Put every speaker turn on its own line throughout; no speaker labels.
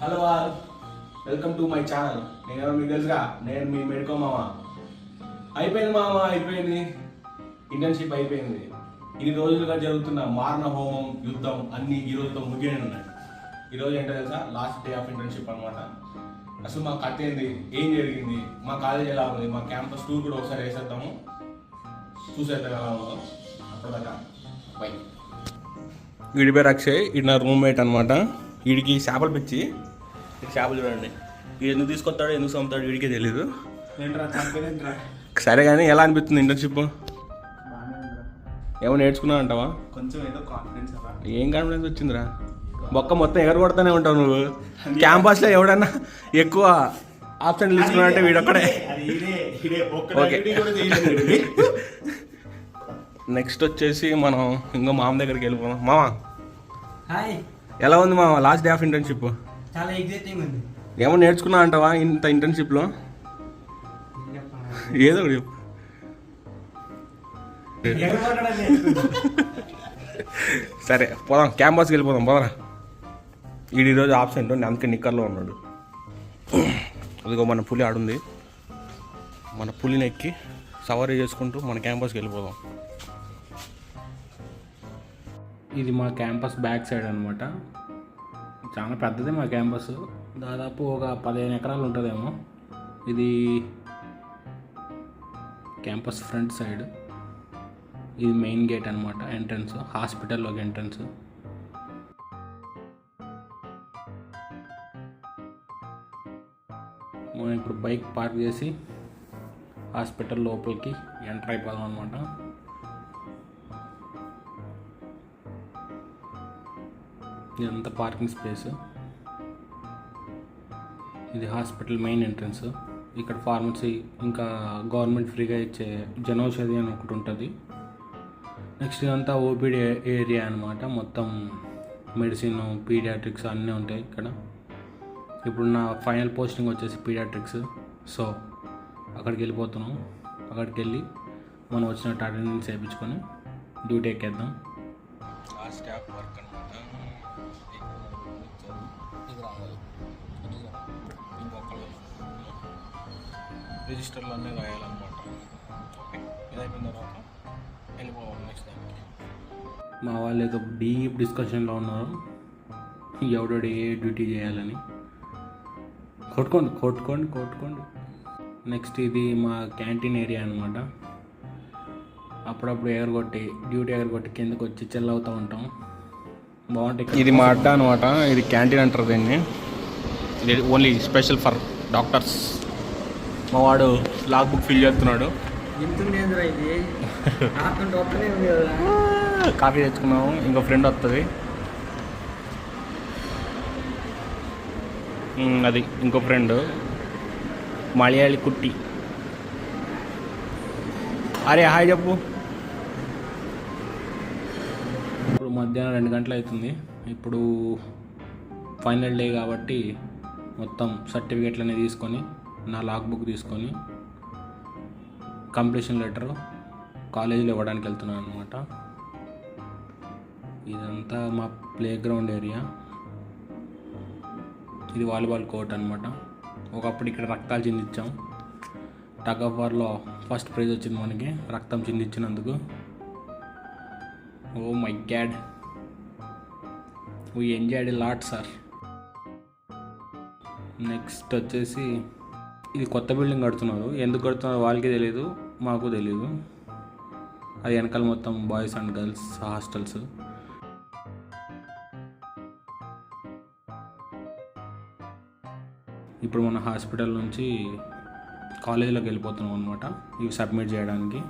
Hello all, welcome to my channel. నేను మీకు తెలుసుగా, నేను మీ మెడికో మామ. అయిపోయింది మామ, అయిపోయింది. ఇంటర్న్షిప్ అయిపోయింది. ఇన్ని రోజులుగా జరుగుతున్న మారణ హోమం, యుద్ధం అన్ని ఈ రోజుతో ముగియనున్నాయి. ఈరోజు ఏంటో తెలుసా, లాస్ట్ డే ఆఫ్ ఇంటర్న్షిప్ అనమాట. అసలు మా కథ ఏంది, ఏం జరిగింది, మా కాలేజ్ ఎలా ఉంది, మా క్యాంపస్ టూర్ కూడా ఒకసారి వేసేద్దాము, చూసేద్దాం ఎలా ఉందో. అప్పటిదాకా బై. వీడి పేరు అక్షయ్, ఇది నా రూమ్మేట్ అనమాట. వీడికి చేపలు పిచ్చి. చేపలు చూడండి, వీడు ఎందుకు తీసుకొస్తాడో ఎందుకు చంపుతాడో వీడికే తెలీదు. సరే కానీ ఎలా అనిపిస్తుంది ఇంటర్న్షిప్? ఏమో నేర్చుకున్నావు అంటావా?
కొంచెం ఏదో కాన్ఫిడెన్స్.
ఏం కాన్ఫిడెన్స్ వచ్చిందిరా? బొక్క మొత్తం ఎగరగొడతానే ఉంటావు నువ్వు. క్యాంపస్లో ఎవడన్నా ఎక్కువ ఆప్షన్లు తీసుకున్నా అంటే వీడొక్కడే. ఓకే, నెక్స్ట్ వచ్చేసి మనం ఇంకో మామ దగ్గరికి వెళ్ళిపోదాం. మామ
హాయ్,
ఎలా ఉంది మామ లాస్ట్ డే ఆఫ్ ఇంటర్న్షిప్?
చాలా ఎగ్జైటింగ్ ఉంది.
ఏమో నేర్చుకున్నా అంటావా ఇంత ఇంటర్న్షిప్లో? ఏదో ఒకటి చెప్పు. సరే పోదాం, క్యాంపస్కి వెళ్ళిపోదాం పోదరా. ఈరోజు ఆబ్సెంట్, అందుకే నిక్కర్లో ఉన్నాడు. అదిగో మన పులి ఆడుంది. మన పులిని ఎక్కి సవారీ చేసుకుంటూ మన క్యాంపస్కి వెళ్ళిపోదాం. ఇది మా క్యాంపస్ బ్యాక్ సైడ్ అనమాట. చాలా పెద్దది మా క్యాంపస్, దాదాపు ఒక 15 ఎకరాలు ఉంటుందేమో. ఇది క్యాంపస్ ఫ్రంట్ సైడ్. ఇది మెయిన్ గేట్ అనమాట, ఎంట్రన్స్, హాస్పిటల్లోకి ఎంట్రన్స్. మనం ఇప్పుడు బైక్ పార్క్ చేసి హాస్పిటల్ లోపలికి ఎంటర్ అయిపోదాం అనమాట. ఇదంతా పార్కింగ్ స్పేస్. ఇది హాస్పిటల్ మెయిన్ ఎంట్రన్స్. ఇక్కడ ఫార్మసీ ఇంకా గవర్నమెంట్ ఫ్రీగా ఇచ్చే జనౌషధి అని ఒకటి ఉంటుంది. నెక్స్ట్ ఇదంతా ఓపీడీ ఏరియా అనమాట. మొత్తం మెడిసిన్, పీడియాట్రిక్స్ అన్నీ ఉంటాయి ఇక్కడ. ఇప్పుడు నా ఫైనల్ పోస్టింగ్ వచ్చేసి పీడియాట్రిక్స్. సో అక్కడికి వెళ్ళిపోతున్నాం. అక్కడికి వెళ్ళి మనం వచ్చినట్టు అటెండెన్స్ వేయించుకొని డ్యూటీ ఎక్కేద్దాం. స్టాఫ్ వర్క్ అనమాట. రిజిస్టర్లో అన్నీ రాయాలన్నమాట. ఓకే, ఇది అయిపోయిన తర్వాత వెళ్ళిపోవాలి నెక్స్ట్ దానికి. మా వాళ్ళు ఏదో డీప్ డిస్కషన్లో ఉన్నారు, ఎవడో ఏ డ్యూటీ చేయాలని. కొట్టుకోండి. నెక్స్ట్ ఇది మా క్యాంటీన్ ఏరియా అనమాట. అప్పుడప్పుడు డ్యూటీ ఎగరగొట్టి కిందకు వచ్చి చిల్ అవుతూ ఉంటాం. బాగుంటాయి. ఇది మా అడ్డా అనమాట. ఇది క్యాంటీన్ అంటారు దీన్ని. ఇది ఓన్లీ స్పెషల్ ఫర్ డాక్టర్స్. మా వాడు లాగ్ బుక్ ఫిల్ చేస్తున్నాడు. కాఫీ తెచ్చుకున్నాము, ఇంకో ఫ్రెండ్ వస్తుంది. అది ఇంకో ఫ్రెండ్ మలయాళి కుట్టి. అరే హాయ్ చెప్పు. ఇప్పుడు మధ్యాహ్నం 2 గంటలు అవుతుంది. ఇప్పుడు ఫైనల్ డే కాబట్టి మొత్తం సర్టిఫికేట్లన్నీ తీసుకొని, నా లాగ్ బుక్ తీసుకొని కంప్లీషన్ లెటర్ కాలేజీలో ఇవ్వడానికి వెళ్తున్నాను అనమాట. ఇదంతా మా ప్లే గ్రౌండ్ ఏరియా. ఇది వాలీబాల్ కోర్ట్ అనమాట. ఒకప్పుడు ఇక్కడ రక్తాలు చిందించాం. టగ్ ఆఫ్ వార్లో ఫస్ట్ ప్రైజ్ వచ్చింది మనకి, రక్తం చిందించినందుకు. Oh my god, we enjoyed a lot sir. Next వచ్చేసి ఇది కొత్త బిల్డింగ్ కడుతున్నారు. ఎందుకు కడుతున్నారో వాళ్ళకి తెలియదు, మాకు తెలియదు. అది వెనకాల మొత్తం బాయ్స్ అండ్ గర్ల్స్ హాస్టల్స్. ఇప్పుడు మన హాస్పిటల్ నుంచి కాలేజీలోకి వెళ్ళిపోతున్నాం అనమాట, ఇవి సబ్మిట్ చేయడానికి.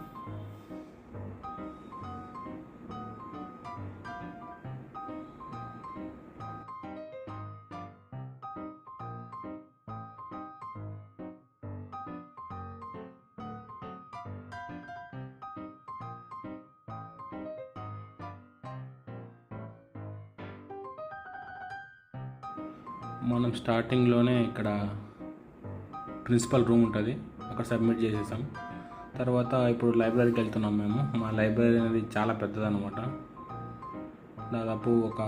మనం స్టార్టింగ్లోనే ఇక్కడ ప్రిన్సిపల్ రూమ్ ఉంటుంది, అక్కడ సబ్మిట్ చేసేసాం. తర్వాత ఇప్పుడు లైబ్రరీకి వెళ్తున్నాం మేము. మా లైబ్రరీ అనేది చాలా పెద్దదన్నమాట. దాదాపు ఒక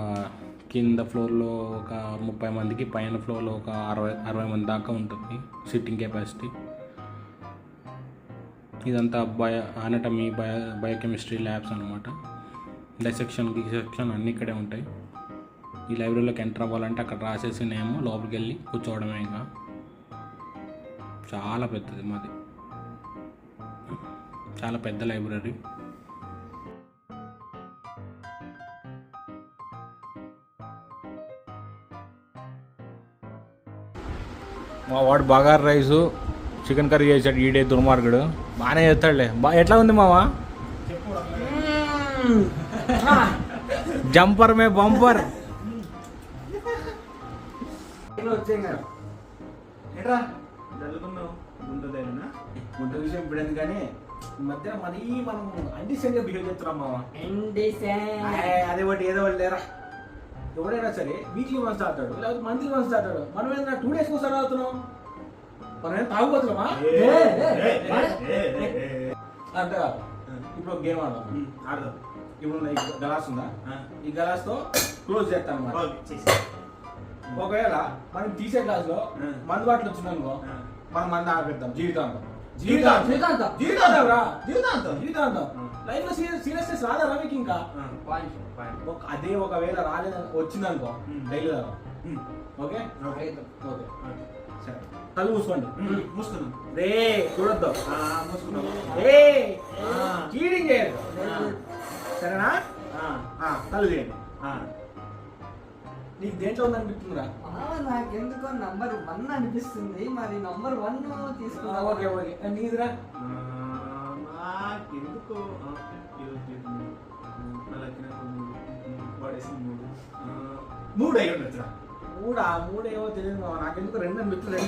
కింద ఫ్లోర్లో ఒక 30 మందికి, పైన ఫ్లోర్లో ఒక 60 మంది దాకా ఉంటుంది సిట్టింగ్ కెపాసిటీ. ఇదంతా అనటమీ, బయోకెమిస్ట్రీ ల్యాబ్స్ అనమాట. డైసెక్షన్ అన్నీ ఇక్కడే ఉంటాయి. ఈ లైబ్రరీలోకి ఎంటర్ అవ్వాలంటే అక్కడ రాసేసి నేమో లోపలికి వెళ్ళి కూర్చోవడమే. ఇంకా చాలా పెద్దది మాది, చాలా పెద్ద లైబ్రరీ. మా వాడు బగార్ రైసు, చికెన్ కర్రీ చేసాడు. ఈడే దుర్మార్గుడు, బాగానే చేస్తాడులే. ఎట్లా ఉంది మావా? జంపర్ మే బంపర్.
ఎట్రా చదువుకున్నావు గుంట విషయం ఇప్పుడు కానీ ఈ మధ్య మరీ మనం అండిసెంట్గా బిహేవ్ చేస్తున్నాం మావా. అదే ఒకటి ఏదో ఒకటి లేరా. ఎవడైనా సరే వీక్లీ వన్స్ ఆడతాడు, లేకపోతే మంత్లీ వన్స్ ఆడతాడు. మనం ఏదైనా 2 days ఒకసారి ఆడుతున్నాం. మనం ఏం తాగుపోతున్నామా? అంటే ఇప్పుడు గేమ్ ఆడదాం. ఇప్పుడు గలాస్ ఉందా, ఈ గలాస్ తో క్లోజ్ చేస్తాను అన్నమాట. ఒకవేళ మనం తీసే గ్లాస్ లో మందు బాటలు వచ్చిందనుకో, మనం మందు ఆగపెడతాం జీవితాంతం. లైఫ్ లో సీరియస్నెస్ రాదా మీకు? ఇంకా అదే ఒకవేళ రాలేదు వచ్చిందనుకో డైలీ తాగా. ఓకే ఓకే సరే, కళ్ళు మూసుకోండి. మూసుకున్నాం రే, చూడొద్దు. మూసుకున్నాం రే, చీటింగ్ చేయదు సరేనా? కళ్ళు చేయండి. నీకు దేంట్లో ఉందనిపిస్తుందిరా?
నాకెందుకో నంబర్ 1 అనిపిస్తుంది. మరి నంబర్ 1 తీసుకున్నా.
ఓకే ఓకే, నీదిరా?
నాకెందుకో
మూడు అయ్యి ఉండొచ్చురా. మూడేవో తెలియదు మావా, నాకెందుకు 2 అనిపిస్తుంది.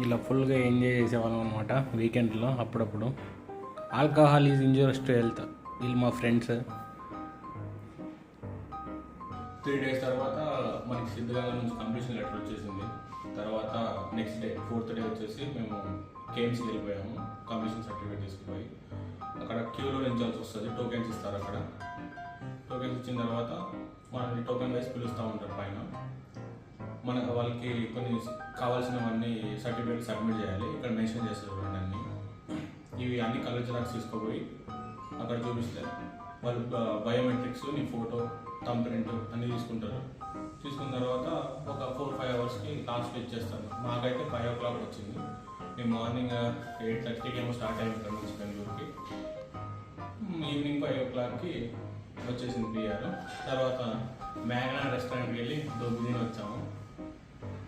ఇలా ఫుల్గా ఎంజాయ్ చేసేవాళ్ళం అనమాట వీకెండ్లో. అప్పుడప్పుడు alcohol is injurious to health. వీళ్ళు మా ఫ్రెండ్స్.
3 days తర్వాత మనకి సిద్ధగంగా నుంచి కంప్లీషన్ లెటర్ వచ్చేసింది. తర్వాత నెక్స్ట్ డే 4th day వచ్చేసి మేము కేమ్స్కి వెళ్ళిపోయాము. కంప్లీషన్ సర్టిఫికేట్ తీసుకుపోయి అక్కడ క్యూలో నించాల్సి వస్తుంది. టోకెన్స్ ఇస్తారు అక్కడ. టోకెన్స్ ఇచ్చిన తర్వాత మనల్ని టోకెన్ వైజ్ పిలుస్తూ ఉంటారు పైన. వాళ్ళకి కొన్ని కావాల్సినవన్నీ సర్టిఫికేట్ సబ్మిట్ చేయాలి. ఇక్కడ మెన్షన్ చేస్తారు చూడండి అన్నీ. ఇవి అన్ని కలర్ జిరాక్స్ తీసుకుపోయి అక్కడ చూపిస్తారు. వాళ్ళు బయోమెట్రిక్స్, నీ ఫోటో, థంబ్ ప్రింట్ అన్నీ తీసుకుంటారు. తీసుకున్న తర్వాత ఒక 4-5 అవర్స్కి లాస్ట్లో ఇచ్చేస్తాను. మాకైతే 5 o'clock వచ్చింది. మేము మార్నింగ్ 8:30కి ఏమో స్టార్ట్ అయ్యింది ఇక్కడ నుంచి బెంగళూరుకి. ఈవినింగ్ 5 o'clockకి వచ్చేసింది పిఆర్. తర్వాత మ్యాగ్నా రెస్టారెంట్కి వెళ్ళి దొబ్బి తిని వచ్చాము.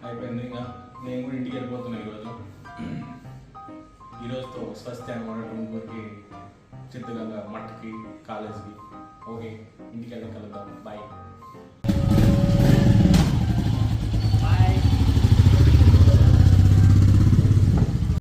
అయిపోయింది. ఇంకా నేను కూడా ఇంటికి వెళ్ళిపోతున్నాను ఈరోజుతో స్వస్తి అనమాట. టూంపూర్కి, చిత్తగంగా, మట్కి, కాలేజ్కి. ఓకే, ఇంటికి వెళ్ళి కలుద్దాం. బాయ్.